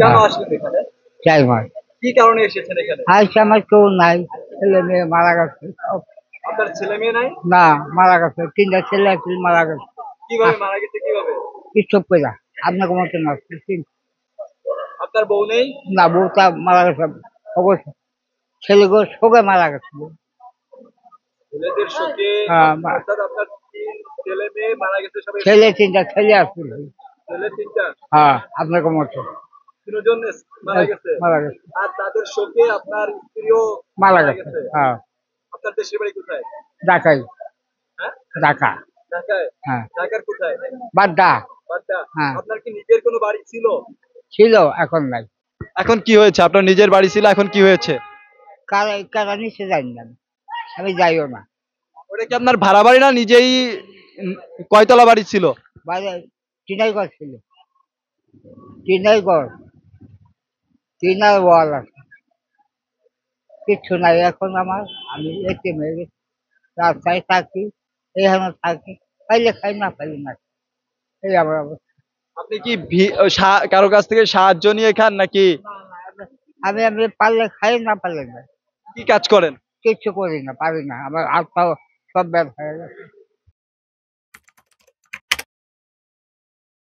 কেন আসলেন এখানে? 4 মাস। কি কারণে এসেছেন এখানে? আজকে আমার কেউ নাই, ছেলে মেয়ে মারা গেছে সব। আপনার ছেলে মেয়ে নাই? না, মারা গেছে, 3টা ছেলে আছে মারা গেছে। কিভাবে মারা গেছে কিভাবে? স্টপ করে আপনাকে মতো না, আপনার বউ নেই? না বউটা মারা গেছে অবশ্য, ছেলেগুলো সবে মারা গেছে। ছেলেদের শোকে হ্যাঁ, অর্থাৎ আপনার তিন ছেলে মেয়ে মারা গেছে সবাই। ছেলে 3টা ছেলে আসছিল। ছেলে তিনটা, হ্যাঁ, আপনাকে মতো তিনজন মারা গেছে। মারা গেছে, আর তাদের শোকে আপনার স্ত্রীও মারা মারা গেছে। গেছে। হ্যাঁ, আপনার দেশের বাড়ি কোথায়? ঢাকাই, হ্যাঁ, ঢাকা। ঢাকায়। হ্যাঁ, ঢাকার কোথায়? বাড্ডা। বাড্ডা। হ্যাঁ, আপনার কি নিজের কোনো বাড়ি ছিল? ছিল, এখন নাই। এখন কি হয়েছে? আপনার নিজের বাড়ি ছিল, এখন কি হয়েছে? কারা কারা নিচে জানি না, আমি যাইও না। ওটা কি আপনার ভাড়া বাড়ি না নিজেই? উম, কয়তলা বাড়ি ছিল? বাইরে টিনাই ঘর ছিল, টিনাই ঘর, টিনার ওয়াল আছে, কিচ্ছু নাই এখন আমার। আমি এটিএম হয়ে গেছি, রাস্তায় থাকি, এখানে থাকি, পাইলে খাই, না পাইলে না খাই। এই আমার অবস্থা। আপনি কি কারো কাছ থেকে সাহায্য নিয়ে খান নাকি? আমি আমি পারলে খাই, না পারলে না। কি কাজ করেন? কিচ্ছু করি না, পারি না, আমার হাত পাও সব ব্যথা হয়ে গেছে।